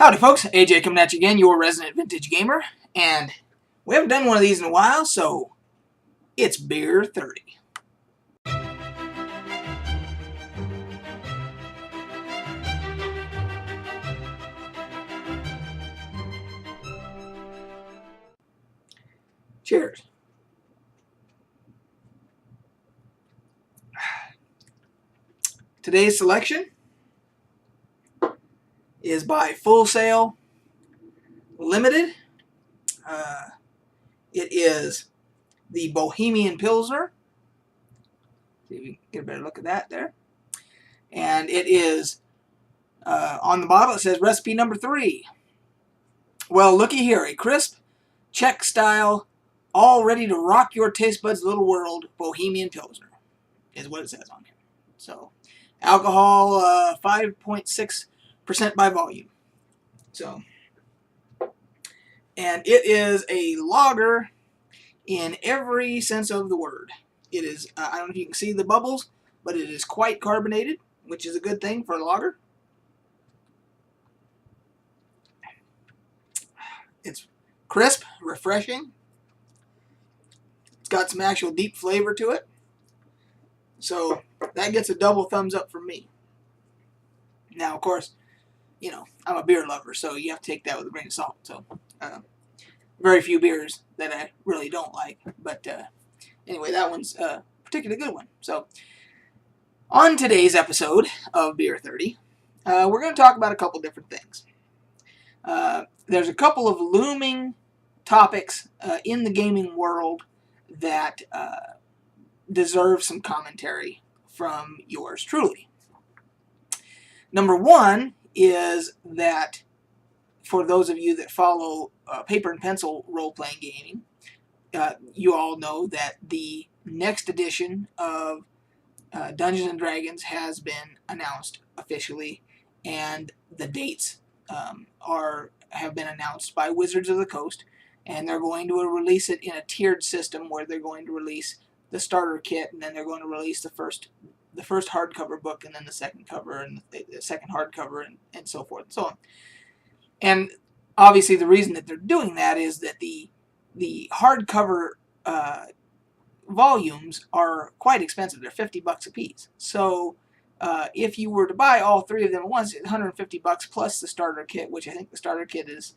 Howdy folks, AJ coming at you again, your resident vintage gamer, and we haven't done one of these in a while, so it's Beer 30. Cheers. Today's selection is by Full Sail Limited. It is the Bohemian Pilsner. See if we can get a better look at that there. And it is, on the bottle it says recipe number 3. Well, looky here, a crisp, Czech style, all ready to rock your taste buds' little world, Bohemian Pilsner, is what it says on here. So, alcohol, 5.6% by volume. So, and it is a lager in every sense of the word. It is, I don't know if you can see the bubbles, but it is quite carbonated, which is a good thing for a lager. It's crisp, refreshing. It's got some actual deep flavor to it. So that gets a double thumbs up from me. Now, of course, you know, I'm a beer lover, so you have to take that with a grain of salt. So, very few beers that I really don't like. But anyway, that one's a particularly good one. So, on today's episode of Beer 30, we're going to talk about a couple different things. There's a couple of looming topics in the gaming world that deserve some commentary from yours truly. Number one is that for those of you that follow paper and pencil role-playing gaming, you all know that the next edition of Dungeons and Dragons has been announced officially, and the dates have been announced by Wizards of the Coast, and they're going to release it in a tiered system where they're going to release the starter kit, and then they're going to release the first hardcover book, and then the second cover, and the second hardcover, and so forth and so on. And obviously the reason that they're doing that is that the hardcover volumes are quite expensive. They're $50 a piece. So if you were to buy all three of them at once, it's $150 plus the starter kit, which I think the starter kit is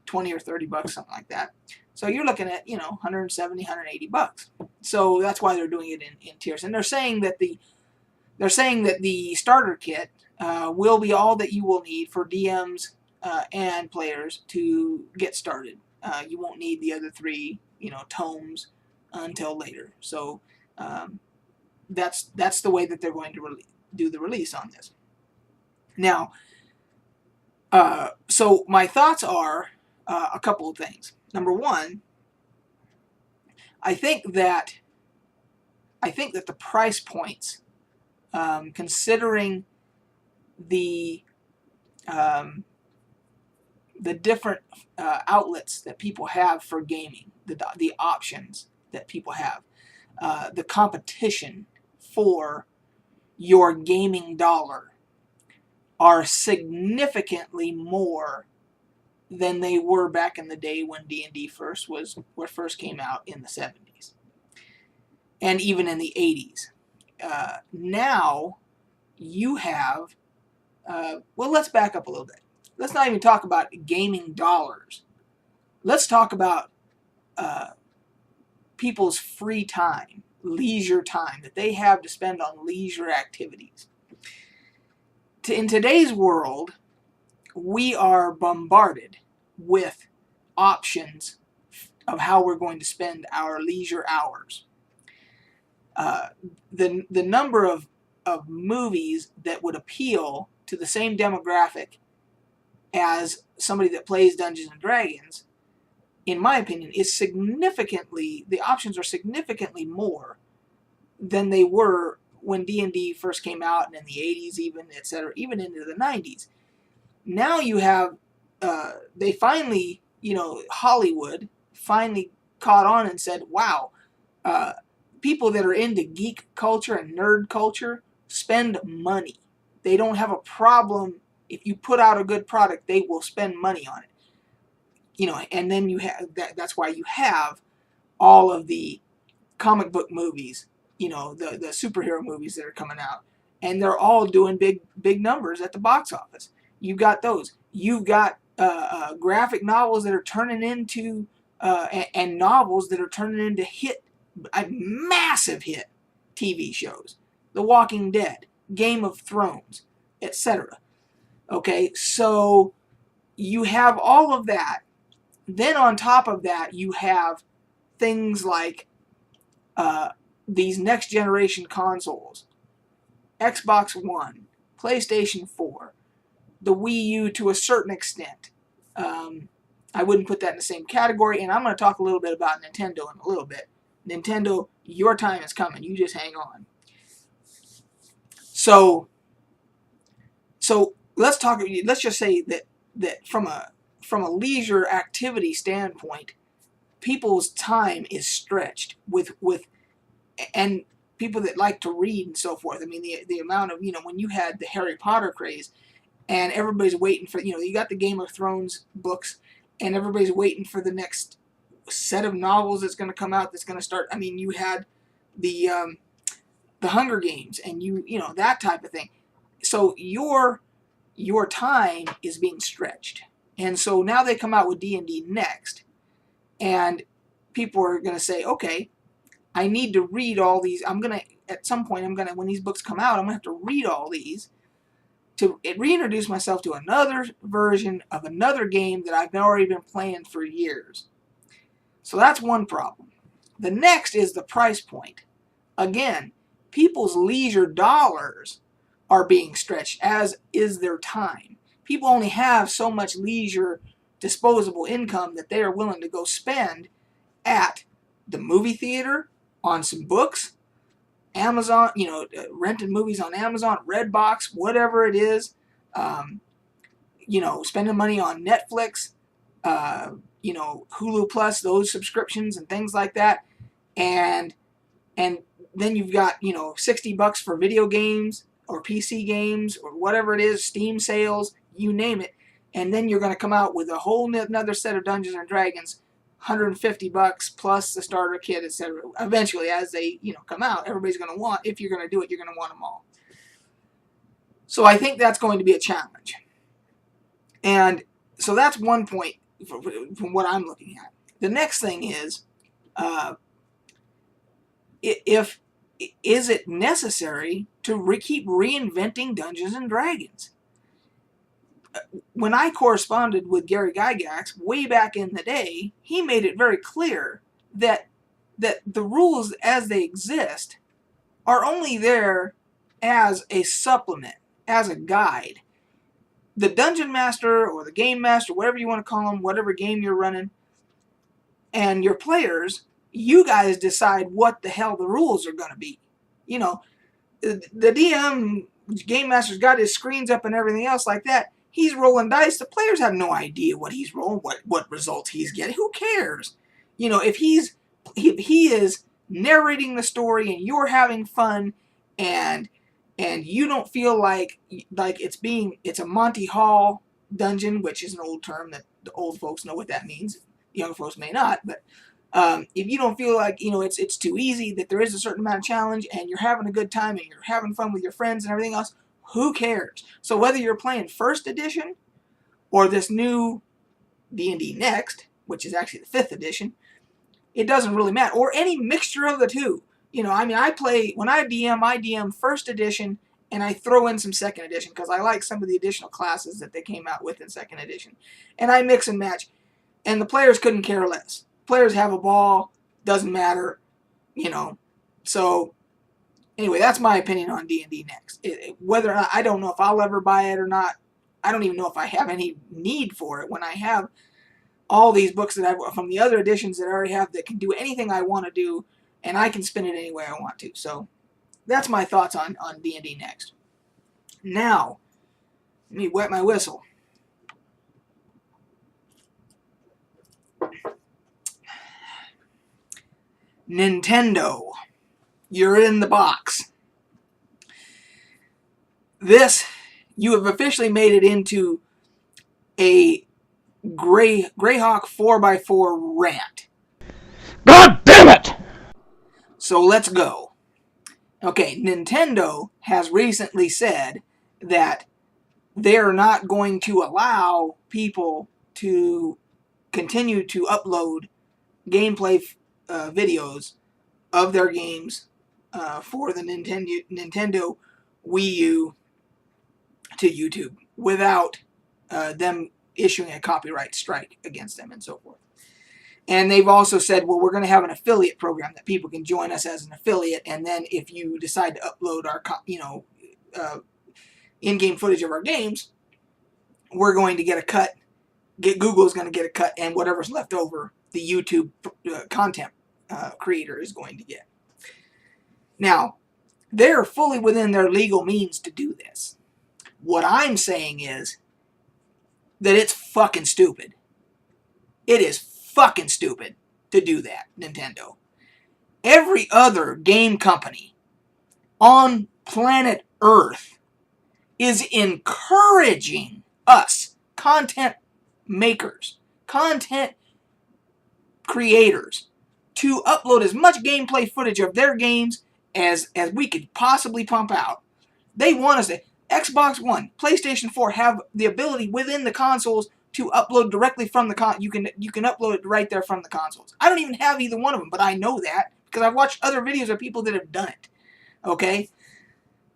$20 or $30, something like that. So you're looking at, you know, $170, $180. So that's why they're doing it in tiers. And they're saying that the starter kit will be all that you will need for DMs and players to get started. You won't need the other three, you know, tomes until later. So that's the way that they're going to do the release on this. Now, so my thoughts are a couple of things. Number one, I think that the price points, considering the different outlets that people have for gaming, the options that people have, the competition for your gaming dollar are significantly more than they were back in the day when D&D first came out in the 70s, and even in the 80s. Now you have, well, let's back up a little bit. Let's not even talk about gaming dollars. Let's talk about people's free time, leisure time that they have to spend on leisure activities. In today's world, we are bombarded with options of how we're going to spend our leisure hours. The number of movies that would appeal to the same demographic as somebody that plays Dungeons and Dragons, in my opinion, the options are significantly more than they were when D&D first came out, and in the 80s even, etc., even into the 90s. Now you have, they finally, you know, Hollywood finally caught on and said, wow, people that are into geek culture and nerd culture spend money. They don't have a problem if you put out a good product, they will spend money on it. You know, and then you have that's why you have all of the comic book movies, you know, the superhero movies that are coming out, and they're all doing big numbers at the box office. You've got those. You've got graphic novels that are turning into and novels that are turning into massive hit TV shows. The Walking Dead, Game of Thrones, etc. Okay, so you have all of that. Then on top of that, you have things like these next generation consoles, Xbox One, PlayStation 4, the Wii U to a certain extent. I wouldn't put that in the same category, and I'm going to talk a little bit about Nintendo in a little bit. Nintendo, your time is coming. You just hang on. So let's talk. Let's just say that from a leisure activity standpoint, people's time is stretched with and people that like to read and so forth. I mean, the amount of, you know, when you had the Harry Potter craze and everybody's waiting for, you know, you got the Game of Thrones books and everybody's waiting for the next set of novels that's going to come out that's going to start. I mean, you had the Hunger Games and you know, that type of thing. So your time is being stretched. And so now they come out with D&D next, and people are going to say, okay, I need to read all these. At some point, when these books come out, I'm going to have to read all these to reintroduce myself to another version of another game that I've already been playing for years. So that's one problem. The next is the price point. Again, people's leisure dollars are being stretched, as is their time. People only have so much leisure disposable income that they are willing to go spend at the movie theater, on some books, Amazon, you know, renting movies on Amazon, Redbox, whatever it is, you know, spending money on Netflix, you know, Hulu Plus, those subscriptions and things like that, and then you've got, you know, $60 for video games or PC games or whatever it is, Steam sales, you name it, and then you're going to come out with a whole another set of Dungeons and Dragons, $150 plus the starter kit, etc. Eventually, as they, you know, come out, everybody's going to want. If you're going to do it, you're going to want them all. So I think that's going to be a challenge, and so that's one point from what I'm looking at. The next thing is, is it necessary to keep reinventing Dungeons and Dragons? When I corresponded with Gary Gygax way back in the day, he made it very clear that the rules as they exist are only there as a supplement, as a guide. The Dungeon Master or the Game Master, whatever you want to call them, whatever game you're running, and your players, you guys decide what the hell the rules are going to be. You know, the DM, Game Master's got his screens up and everything else like that. He's rolling dice. The players have no idea what he's rolling, what results he's getting. Who cares? You know, if he is narrating the story and you're having fun, and you don't feel like it's a Monty Hall dungeon, which is an old term that the old folks know what that means. Young folks may not, but if you don't feel like, you know, it's too easy, that there is a certain amount of challenge, and you're having a good time and you're having fun with your friends and everything else, who cares? So whether you're playing first edition or this new D&D Next, which is actually the 5th edition, it doesn't really matter. Or any mixture of the two. You know, I mean, when I DM first edition, and I throw in some 2nd edition because I like some of the additional classes that they came out with in 2nd edition. And I mix and match. And the players couldn't care less. Players have a ball, doesn't matter, you know. So anyway, that's my opinion on D&D Next. Whether or not, I don't know if I'll ever buy it or not. I don't even know if I have any need for it when I have all these books that I've from the other editions that I already have that can do anything I want to do, and I can spin it any way I want to. So that's my thoughts on D&D Next. Now, let me wet my whistle. Nintendo, you're in the box. This You have officially made it into a Greyhawk 4x4 rant. God damn it! So let's go. Okay, Nintendo has recently said that they're not going to allow people to continue to upload gameplay videos of their games for the Nintendo Wii U to YouTube without them issuing a copyright strike against them and so forth. And they've also said, well, we're going to have an affiliate program that people can join us as an affiliate, and then if you decide to upload our, in-game footage of our games, we're going to get a cut. Google's going to get a cut, and whatever's left over, the YouTube content creator is going to get. Now, they're fully within their legal means to do this. What I'm saying is that it's fucking stupid. It is fucking stupid to do that, Nintendo. Every other game company on planet Earth is encouraging us, content makers, content creators, to upload as much gameplay footage of their games as we could possibly pump out. They want us to. Xbox One, PlayStation 4 have the ability within the consoles to upload directly from the you can upload it right there from the consoles. I don't even have either one of them, but I know that because I've watched other videos of people that have done it. Okay?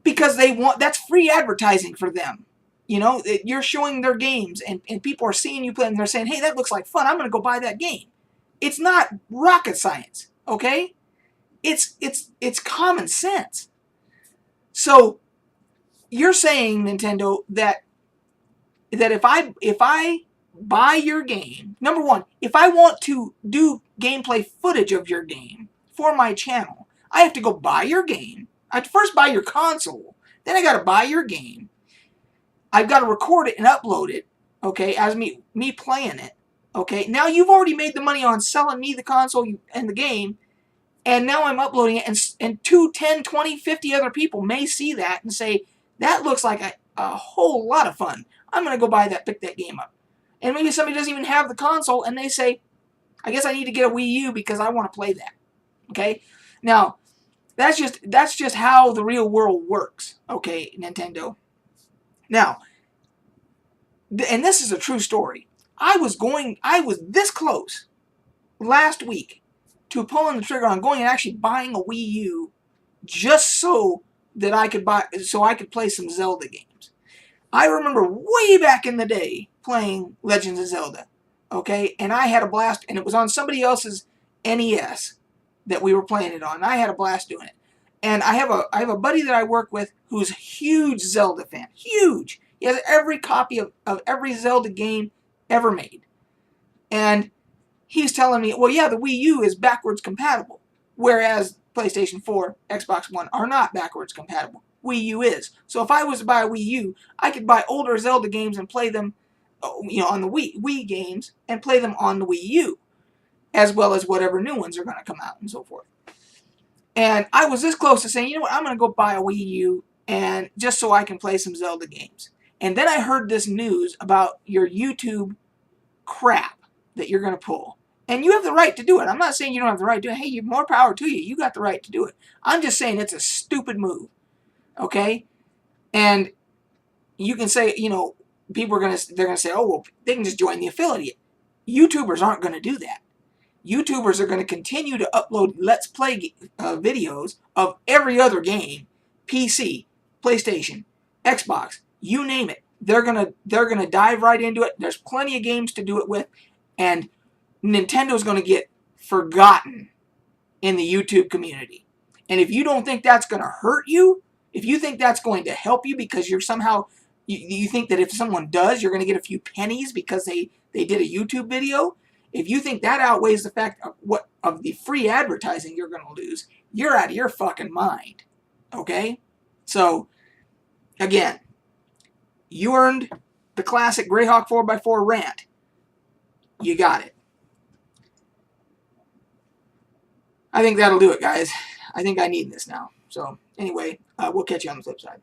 Because that's free advertising for them. You know, you're showing their games and people are seeing you play and they're saying, "Hey, that looks like fun. I'm going to go buy that game." It's not rocket science, okay? It's common sense. So you're saying, Nintendo, that if I buy your game, number one, if I want to do gameplay footage of your game for my channel, I have to go buy your game. I have to first buy your console. Then I got to buy your game. I've got to record it and upload it, okay, as me playing it. Okay, now you've already made the money on selling me the console and the game, and now I'm uploading it, and 2, 10, 20, 50 other people may see that and say, that looks like a whole lot of fun. I'm going to go pick that game up. And maybe somebody doesn't even have the console, and they say, I guess I need to get a Wii U because I want to play that. Okay? Now, that's just how the real world works, okay, Nintendo? Now, and this is a true story. I was this close last week to pulling the trigger on going and actually buying a Wii U just so that I could play some Zelda games. I remember way back in the day playing Legends of Zelda, okay, and I had a blast, and it was on somebody else's NES that we were playing it on. And I had a blast doing it, and I have a buddy that I work with who's a huge Zelda fan, huge. He has every copy of every Zelda game ever made, and he's telling me, well, yeah, the Wii U is backwards compatible, whereas PlayStation 4, Xbox One are not backwards compatible. Wii U is. So if I was to buy a Wii U, I could buy older Zelda games and play them, on the Wii games and play them on the Wii U, as well as whatever new ones are going to come out and so forth. And I was this close to saying, you know what, I'm going to go buy a Wii U and just so I can play some Zelda games. And then I heard this news about your YouTube crap that you're going to pull. And you have the right to do it. I'm not saying you don't have the right to do it. Hey, more power to you. You got the right to do it. I'm just saying it's a stupid move. Okay? And you can say, people they're going to say, oh, well, they can just join the affiliate. YouTubers aren't going to do that. YouTubers are going to continue to upload Let's Play videos of every other game, PC, PlayStation, Xbox, you name it. They're gonna dive right into it. There's plenty of games to do it with, and Nintendo's going to get forgotten in the YouTube community. And if you don't think that's going to hurt you, if you think that's going to help you because you're somehow you think that if someone does, you're going to get a few pennies because they did a YouTube video. If you think that outweighs the fact of the free advertising you're going to lose, you're out of your fucking mind. Okay? So, again, you earned the classic Greyhawk 4x4 rant. You got it. I think that'll do it, guys. I think I need this now. So, anyway, we'll catch you on the flip side.